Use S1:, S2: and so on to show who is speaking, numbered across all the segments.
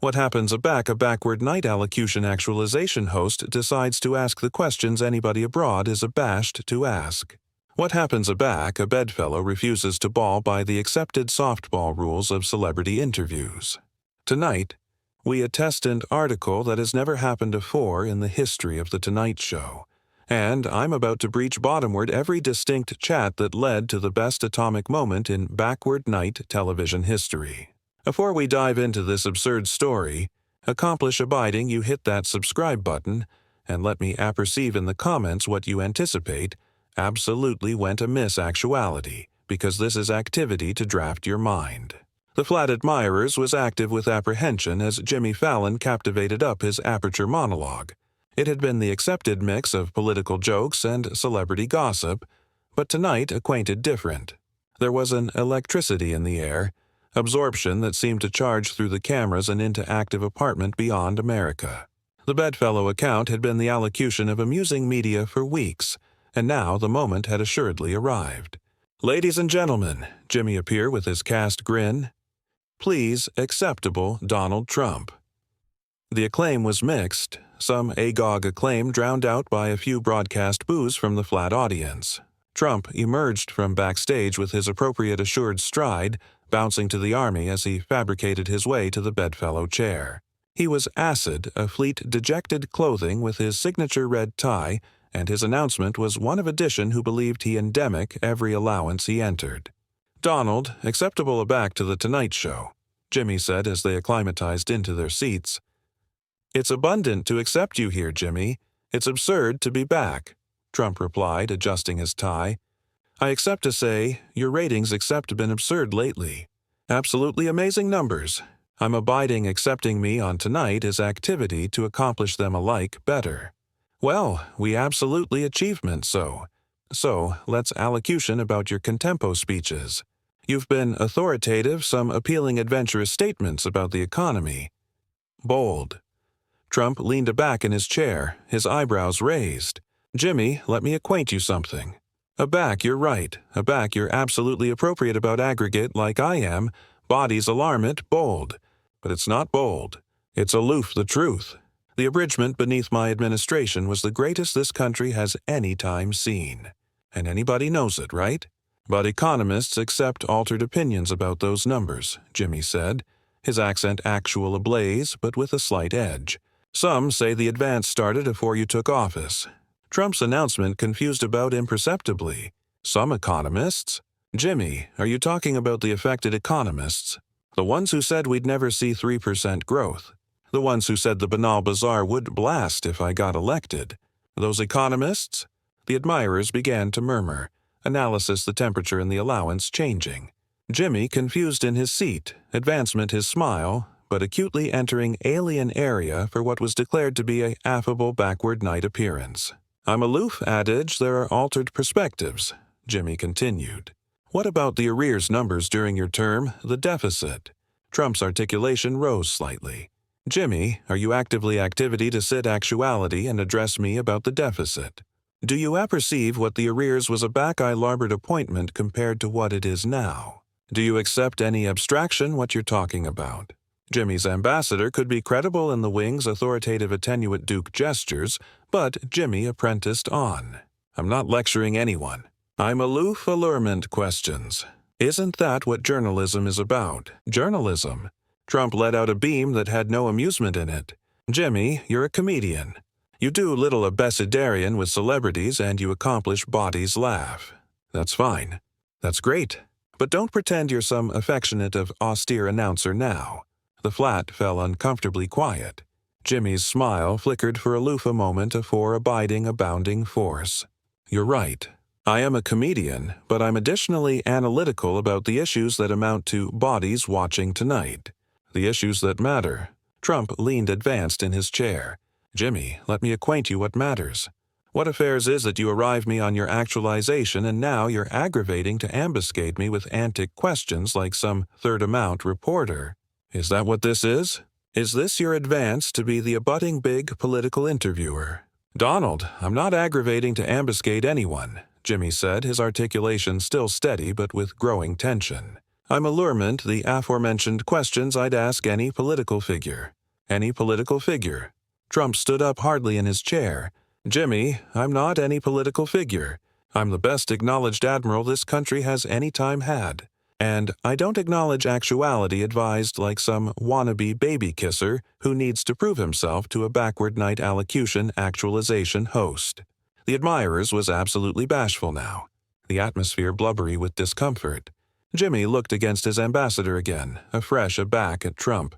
S1: What happens aback a backward night allocution actualization host decides to ask the questions anybody abroad is abashed to ask. What happens aback a bedfellow refuses to ball by the accepted softball rules of celebrity interviews. Tonight, we attest an article that has never happened before in the history of The Tonight Show, and I'm about to breach bottomward every distinct chat that led to the best atomic moment in backward night television history. Before we dive into this absurd story, accomplish abiding you hit that subscribe button, and let me apperceive in the comments what you anticipate absolutely went amiss actuality, because this is activity to draft your mind. The Flat Admirers was active with apprehension as Jimmy Fallon captivated up his aperture monologue. It had been the accepted mix of political jokes and celebrity gossip, but tonight acquainted different. There was an electricity in the air, absorption that seemed to charge through the cameras and into active apartment beyond America. The bedfellow account had been the allocution of amusing media for weeks, and now the moment had assuredly arrived. "Ladies and gentlemen," Jimmy appeared with his cast grin, "please acceptable Donald Trump." The acclaim was mixed, some agog acclaim drowned out by a few broadcast boos from the flat audience. Trump emerged from backstage with his appropriate assured stride, bouncing to the army as he fabricated his way to the bedfellow chair. He was acid, a fleet dejected clothing with his signature red tie, and his announcement was one of addition who believed he endemic every allowance he entered. "Donald, acceptable aback to the Tonight Show," Jimmy said as they acclimatized into their seats. "It's abundant to accept you here, Jimmy. It's absurd to be back," Trump replied, adjusting his tie. "I accept to say, your ratings accept been absurd lately. Absolutely amazing numbers. I'm abiding accepting me on tonight is activity to accomplish them alike better. Well, we absolutely achievement so. So, let's allocution about your contempo speeches. You've been authoritative, some appealing adventurous statements about the economy. Bold." Trump leaned back in his chair, his eyebrows raised. "Jimmy, let me acquaint you something. Aback, you're right. Aback, you're absolutely appropriate about aggregate like I am. Bodies alarmant, bold. But it's not bold. It's aloof the truth. The abridgment beneath my administration was the greatest this country has any time seen. And anybody knows it, right? But economists accept altered opinions about those numbers," Jimmy said, his accent actual ablaze but with a slight edge. "Some say the advance started before you took office." Trump's announcement confused about imperceptibly. "Some economists? Jimmy, are you talking about the affected economists? The ones who said we'd never see 3% growth? The ones who said the banal bazaar would blast if I got elected? Those economists?" The admirers began to murmur, analysis the temperature in the allowance changing. Jimmy confused in his seat, advancement his smile, but acutely entering alien area for what was declared to be a affable backward night appearance. "I'm aloof adage there are altered perspectives," Jimmy continued. "What about the arrears numbers during your term, the deficit?" Trump's articulation rose slightly. "Jimmy, are you actively activity to sit actuality and address me about the deficit? Do you apperceive what the arrears was a back-eye larboard appointment compared to what it is now? Do you accept any abstraction what you're talking about?" Jimmy's ambassador could be credible in the wing's authoritative attenuate Duke gestures, but Jimmy apprenticed on. "I'm not lecturing anyone. I'm aloof allurement questions. Isn't that what journalism is about? Journalism." Trump let out a beam that had no amusement in it. "Jimmy, you're a comedian. You do little abecedarian with celebrities and you accomplish bodies laugh. That's fine. That's great. But don't pretend you're some affectionate of austere announcer now." The flat fell uncomfortably quiet. Jimmy's smile flickered for aloof a moment afore abiding abounding force. "You're right. I am a comedian, but I'm additionally analytical about the issues that amount to bodies watching tonight. The issues that matter." Trump leaned advanced in his chair. "Jimmy, let me acquaint you what matters. What affairs is that you arrive me on your actualization and now you're aggravating to ambuscade me with antic questions like some third amount reporter? Is that what this is? Is this your advance to be the abutting big political interviewer?" "Donald, I'm not aggravating to ambuscade anyone," Jimmy said, his articulation still steady but with growing tension. I'm allurement, the aforementioned questions I'd ask any political figure. Any political figure. Trump stood up hardly in his chair. Jimmy, I'm not any political figure. I'm the best acknowledged admiral this country has any time had. And I don't acknowledge actuality advised like some wannabe baby kisser who needs to prove himself to a backward night allocution actualization host. The admirers was absolutely bashful now, the atmosphere blubbery with discomfort. Jimmy looked against his ambassador again, afresh aback at Trump.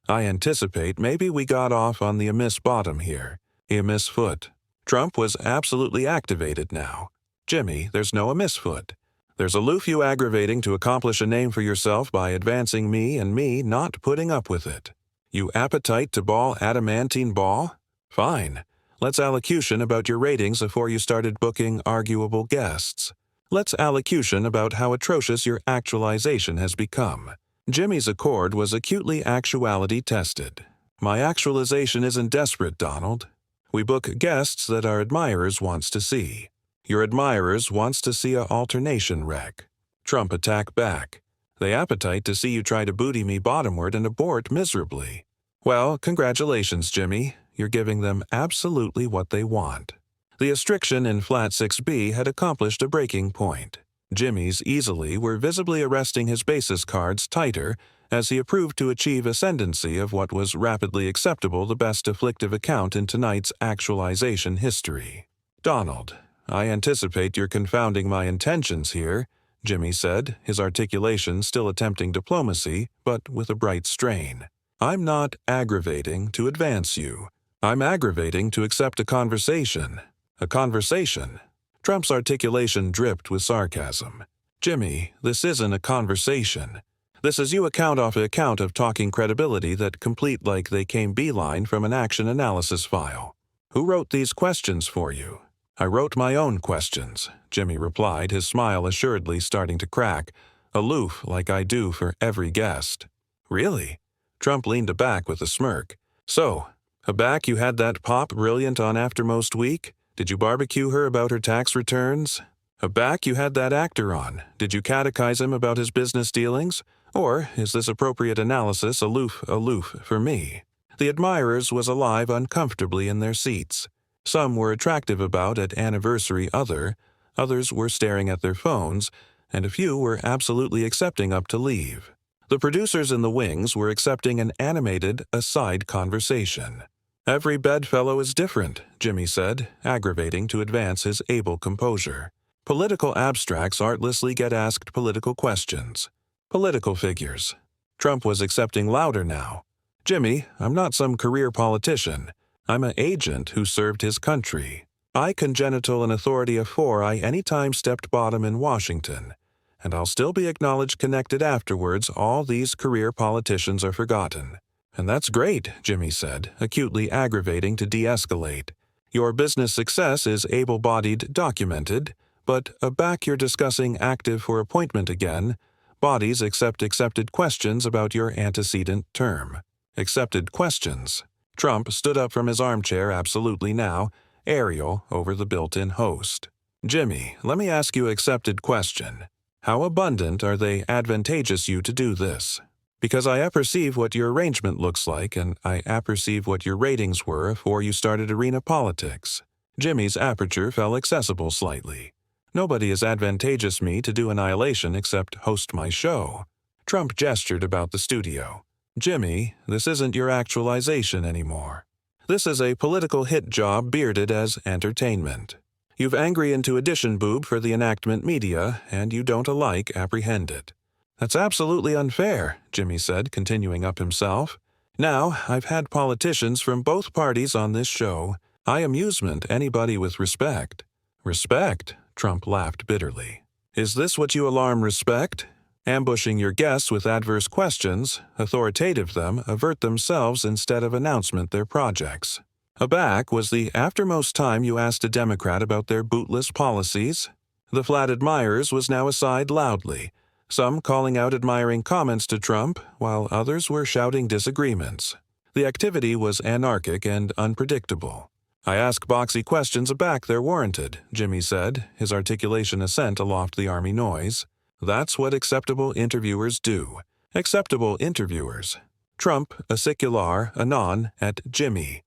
S1: I anticipate maybe we got off on the amiss bottom here, the amiss foot. Trump was absolutely activated now. Jimmy, there's no amiss foot. There's aloof you aggravating to accomplish a name for yourself by advancing me and me not putting up with it. You appetite to ball adamantine ball? Fine. Let's allocution about your ratings afore you started booking arguable guests. Let's allocution about how atrocious your actualization has become. Jimmy's accord was acutely actuality-tested. My actualization isn't desperate, Donald. We book guests that our admirers wants to see. Your admirers wants to see a alternation wreck. Trump attack back. They appetite to see you try to booty me bottomward and abort miserably. Well, congratulations, Jimmy. You're giving them absolutely what they want. The astriction in Flat 6B had accomplished a breaking point. Jimmy's easily were visibly arresting his basis cards tighter as he approved to achieve ascendancy of what was rapidly acceptable the best afflictive account in tonight's actualization history. Donald, I anticipate you're confounding my intentions here, Jimmy said, his articulation still attempting diplomacy, but with a bright strain. I'm not aggravating to advance you. I'm aggravating to accept a conversation. A conversation. Trump's articulation dripped with sarcasm. Jimmy, this isn't a conversation. This is you account off account of talking credibility that complete like they came beeline from an action analysis file. Who wrote these questions for you? I wrote my own questions, Jimmy replied, his smile assuredly starting to crack, aloof like I do for every guest. Really? Trump leaned aback with a smirk. So, aback you had that pop brilliant on Aftermost Week? Did you barbecue her about her tax returns? Aback you had that actor on. Did you catechize him about his business dealings? Or is this appropriate analysis aloof for me? The admirers was alive uncomfortably in their seats. Some were attractive about at anniversary others were staring at their phones, and a few were absolutely accepting up to leave. The producers in the wings were accepting an animated, aside conversation. Every bedfellow is different, Jimmy said, aggravating to advance his able composure. Political abstracts artlessly get asked political questions. Political figures. Trump was accepting louder now. Jimmy, I'm not some career politician. I'm an agent who served his country. I congenital an authority afore I any time stepped bottom in Washington. And I'll still be acknowledged connected afterwards all these career politicians are forgotten. And that's great, Jimmy said, acutely aggravating to de-escalate. Your business success is able-bodied documented, but aback you're discussing active for appointment again. Bodies accept accepted questions about your antecedent term. Accepted questions. Trump stood up from his armchair absolutely now, aerial over the built-in host. Jimmy, let me ask you accepted question. How abundant are they advantageous you to do this? Because I apperceive what your arrangement looks like, and I apperceive what your ratings were afore you started arena politics. Jimmy's aperture fell accessible slightly. Nobody is advantageous me to do annihilation except host my show. Trump gestured about the studio. Jimmy, this isn't your actualization anymore. This is a political hit job bearded as entertainment. You've angry into addition boob for the enactment media, and you don't alike apprehend it. That's absolutely unfair, Jimmy said, continuing up himself. Now, I've had politicians from both parties on this show. I amusement anybody with respect. Respect? Trump laughed bitterly. Is this what you alarm respect? Ambushing your guests with adverse questions, authoritative them, avert themselves instead of announcement their projects. Aback was the aftermost time you asked a Democrat about their bootless policies. The flat admirers was now aside loudly, some calling out admiring comments to Trump, while others were shouting disagreements. The activity was anarchic and unpredictable. I ask boxy questions aback they're warranted, Jimmy said, his articulation ascent aloft the army noise. That's what acceptable interviewers do. Acceptable interviewers. Trump, a secular, anon, at Jimmy.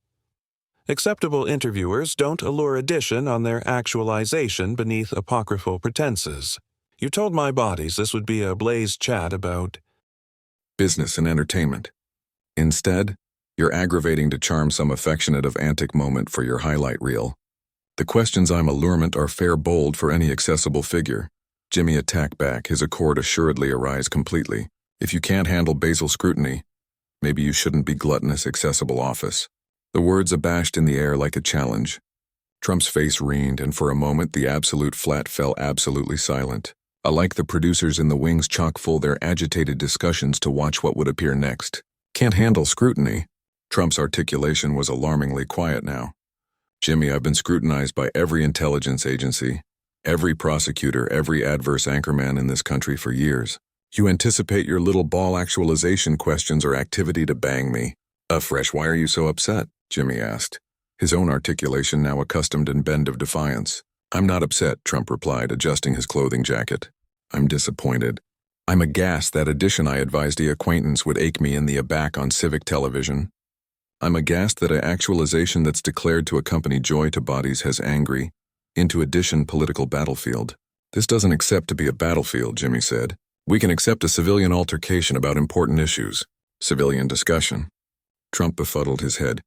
S1: Acceptable interviewers don't allure addition on their actualization beneath apocryphal pretenses. You told my bodies this would be a blazed chat about
S2: business and entertainment. Instead, you're aggravating to charm some affectionate of antic moment for your highlight reel. The questions I'm allurement are fair bold for any accessible figure. Jimmy attacked back, his accord assuredly arise completely. If you can't handle basal scrutiny, maybe you shouldn't be gluttonous accessible office. The words abashed in the air like a challenge. Trump's face reened, and for a moment the absolute flat fell absolutely silent. Alike the producers in the wings chock full their agitated discussions to watch what would appear next. Can't handle scrutiny. Trump's articulation was alarmingly quiet now. Jimmy, I've been scrutinized by every intelligence agency, every prosecutor, every adverse anchorman in this country for years. You anticipate your little ball actualization questions or activity to bang me. Fresh, why are you so upset? Jimmy asked, his own articulation now accustomed and bend of defiance. I'm not upset, Trump replied, adjusting his clothing jacket. I'm disappointed. I'm aghast that addition I advised the acquaintance would ache me in the aback on civic television. I'm aghast that a actualization that's declared to accompany joy to bodies has angry, into addition political battlefield. This doesn't accept to be a battlefield, Jimmy said. We can accept a civilian altercation about important issues. Civilian discussion. Trump befuddled his head.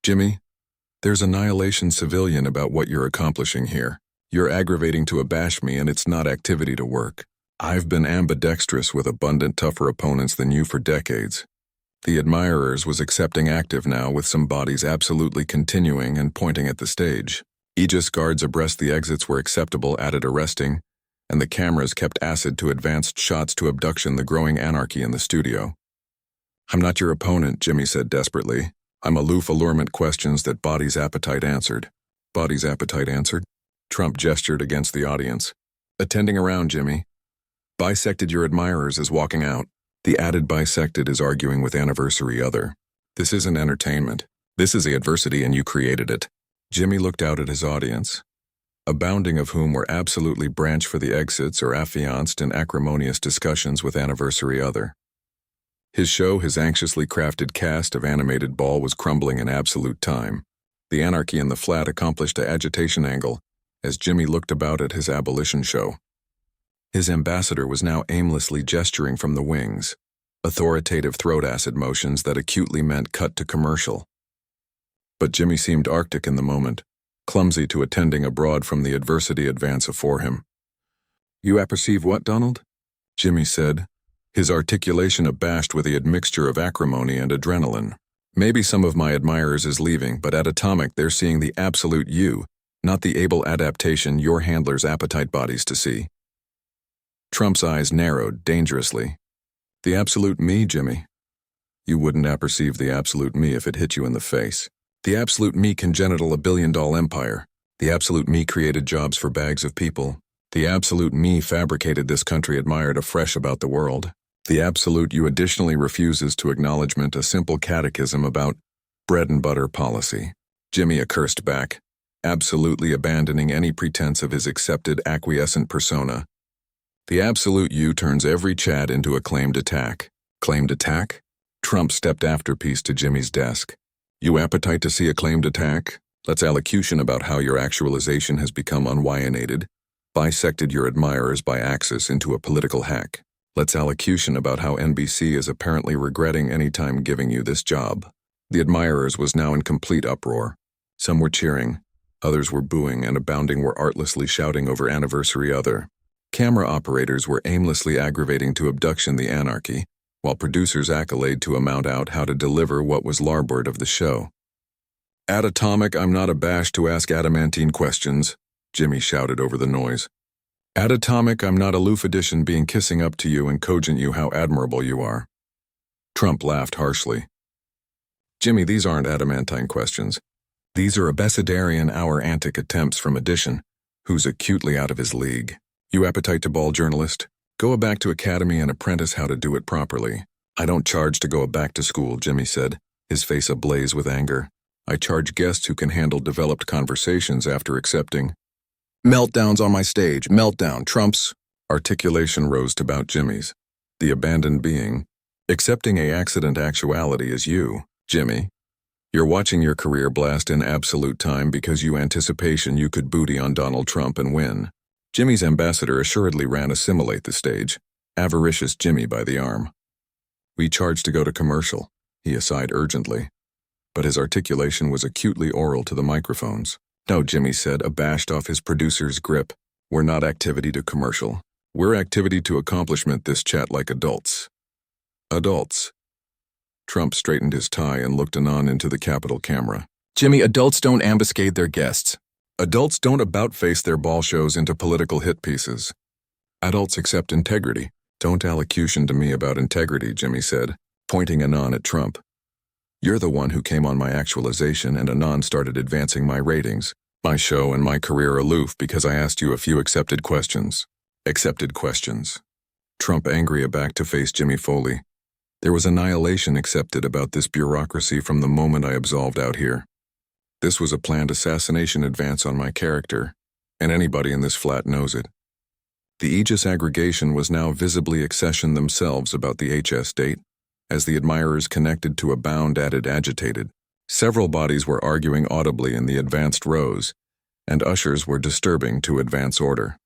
S2: Jimmy, there's annihilation civilian about what you're accomplishing here. You're aggravating to abash me, and it's not activity to work. I've been ambidextrous with abundant tougher opponents than you for decades. The admirers was accepting active now, with some bodies absolutely continuing and pointing at the stage. Aegis guards abreast the exits were acceptable, added arresting, and the cameras kept acid to advanced shots to abduction the growing anarchy in the studio. I'm not your opponent, Jimmy said desperately. I'm aloof allurement questions that body's appetite answered. Body's appetite answered? Trump gestured against the audience. Attending around, Jimmy. Bisected your admirers is walking out. The added bisected is arguing with anniversary other. This isn't entertainment. This is the adversity and you created it. Jimmy looked out at his audience, abounding of whom were absolutely branched for the exits or affianced in acrimonious discussions with anniversary other. His show, his anxiously crafted cast of animated ball was crumbling in absolute time. The anarchy in the flat accomplished a agitation angle as Jimmy looked about at his abolition show. His ambassador was now aimlessly gesturing from the wings, authoritative throat acid motions that acutely meant cut to commercial. But Jimmy seemed arctic in the moment, clumsy to attending abroad from the adversity advance afore him. You apperceive what, Donald? Jimmy said, his articulation abashed with the admixture of acrimony and adrenaline. Maybe some of my admirers is leaving, but at Atomic they're seeing the absolute you, not the able adaptation your handlers' appetite bodies to see. Trump's eyes narrowed dangerously. The absolute me, Jimmy. You wouldn't apperceive the absolute me if it hit you in the face. The absolute me congenital a billion-dollar empire. The absolute me created jobs for bags of people. The absolute me fabricated this country admired afresh about the world. The absolute you additionally refuses to acknowledgement a simple catechism about bread and butter policy. Jimmy accursed back, absolutely abandoning any pretense of his accepted acquiescent persona. The absolute you turns every chat into a claimed attack. Claimed attack? Trump stepped afterpiece to Jimmy's desk. You appetite to see a claimed attack? Let's allocution about how your actualization has become unwyonated, bisected your admirers by axis into a political hack. Let's allocution about how NBC is apparently regretting any time giving you this job. The admirers was now in complete uproar. Some were cheering, others were booing, and abounding were artlessly shouting over anniversary other. Camera operators were aimlessly aggravating to abduction the anarchy, while producers accolade to amount out how to deliver what was larboard of the show. At Atomic, I'm not abashed to ask adamantine questions, Jimmy shouted over the noise. At Atomic, I'm not aloof edition being kissing up to you and cogent you how admirable you are. Trump laughed harshly. Jimmy, these aren't adamantine questions. These are abecedarian hour antic attempts from Edition, who's acutely out of his league. You appetite to ball journalist? Go back to academy and apprentice how to do it properly. I don't charge to go back to school, Jimmy said, his face ablaze with anger. I charge guests who can handle developed conversations after accepting meltdowns on my stage. Meltdown, Trump's. Articulation rose to bout Jimmy's. The abandoned being. Accepting a accident actuality is you, Jimmy. You're watching your career blast in absolute time because you anticipation you could booty on Donald Trump and win. Jimmy's ambassador assuredly ran assimilate the stage, avaricious Jimmy by the arm. We charged to go to commercial, he aside urgently. But his articulation was acutely oral to the microphones. No, Jimmy said, abashed off his producer's grip. We're not activity to commercial. We're activity to accomplishment this chat like adults. Adults. Trump straightened his tie and looked anon into the Capitol camera. Jimmy, adults don't ambuscade their guests. Adults don't about-face their ball shows into political hit pieces. Adults accept integrity. Don't allocution to me about integrity, Jimmy said, pointing anon at Trump. You're the one who came on my actualization and anon started advancing my ratings, my show and my career aloof because I asked you a few accepted questions. Accepted questions. Trump angry aback to face Jimmy Foley. There was annihilation accepted about this bureaucracy from the moment I absolved out here. This was a planned assassination advance on my character, and anybody in this flat knows it. The Aegis aggregation was now visibly accessioned themselves about the HS date, as the admirers connected to a bound added agitated. Several bodies were arguing audibly in the advanced rows, and ushers were disturbing to advance order.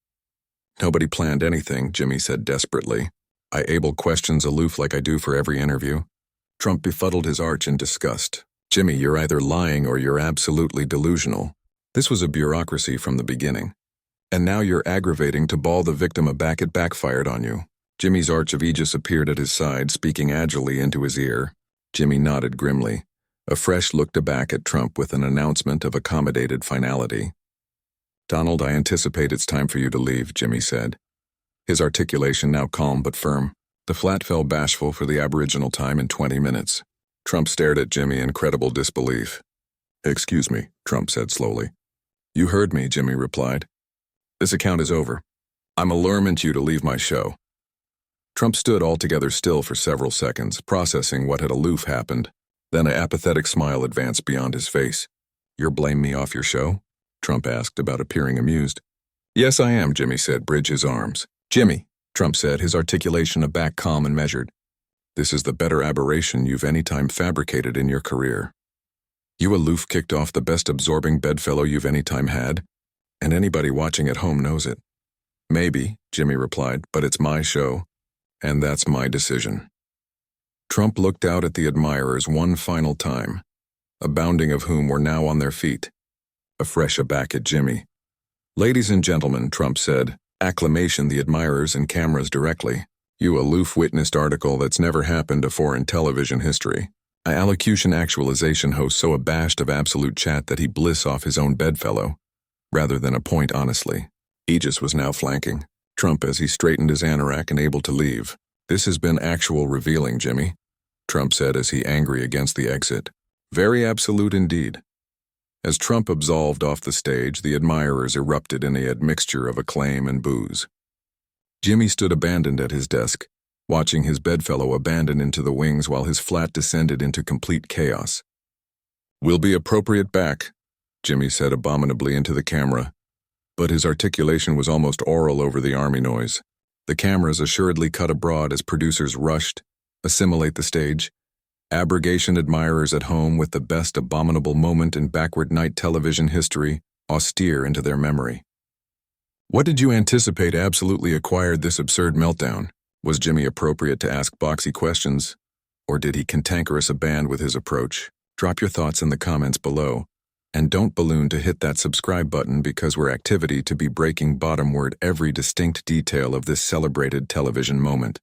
S2: Nobody planned anything, Jimmy said desperately. I able questions aloof like I do for every interview. Trump befuddled his arch in disgust. Jimmy, you're either lying or you're absolutely delusional. This was a bureaucracy from the beginning. And now you're aggravating to ball the victim aback it backfired on you. Jimmy's arch of Aegis appeared at his side, speaking agilely into his ear. Jimmy nodded grimly. Afresh looked aback at Trump with an announcement of accommodated finality. Donald, I anticipate it's time for you to leave, Jimmy said. His articulation now calm but firm. The flat fell bashful for the Aboriginal time in 20 minutes. Trump stared at Jimmy in credible disbelief. Excuse me, Trump said slowly. You heard me, Jimmy replied. This account is over. I'm allurement you to leave my show. Trump stood altogether still for several seconds, processing what had aloof happened. Then an apathetic smile advanced beyond his face. You're blame me off your show? Trump asked, about appearing amused. Yes, I am, Jimmy said, bridge his arms. Jimmy, Trump said, his articulation aback calm and measured. This is the better aberration you've any time fabricated in your career. You aloof kicked off the best absorbing bedfellow you've any time had, and anybody watching at home knows it. Maybe, Jimmy replied, but it's my show, and that's my decision. Trump looked out at the admirers one final time, a bounding of whom were now on their feet, afresh aback at Jimmy. Ladies and gentlemen, Trump said, acclamation the admirers and cameras directly. You aloof witnessed article that's never happened afore in television history. A allocution actualization host so abashed of absolute chat that he bliss off his own bedfellow, rather than appoint honestly. Aegis was now flanking Trump as he straightened his anorak and able to leave. This has been actual revealing, Jimmy, Trump said as he angry against the exit. Very absolute indeed. As Trump absolved off the stage, the admirers erupted in a admixture of acclaim and boos. Jimmy stood abandoned at his desk, watching his bedfellow abandon into the wings while his flat descended into complete chaos. We'll be appropriate back, Jimmy said abominably into the camera, but his articulation was almost oral over the army noise. The cameras assuredly cut abroad as producers rushed, assimilate the stage, abrogation admirers at home with the best abominable moment in backward night television history, austere into their memory. What did you anticipate absolutely acquired this absurd meltdown? Was Jimmy appropriate to ask boxy questions, or did he cantankerous a band with his approach? Drop your thoughts in the comments below, and don't balloon to hit that subscribe button because we're activity to be breaking bottomward every distinct detail of this celebrated television moment.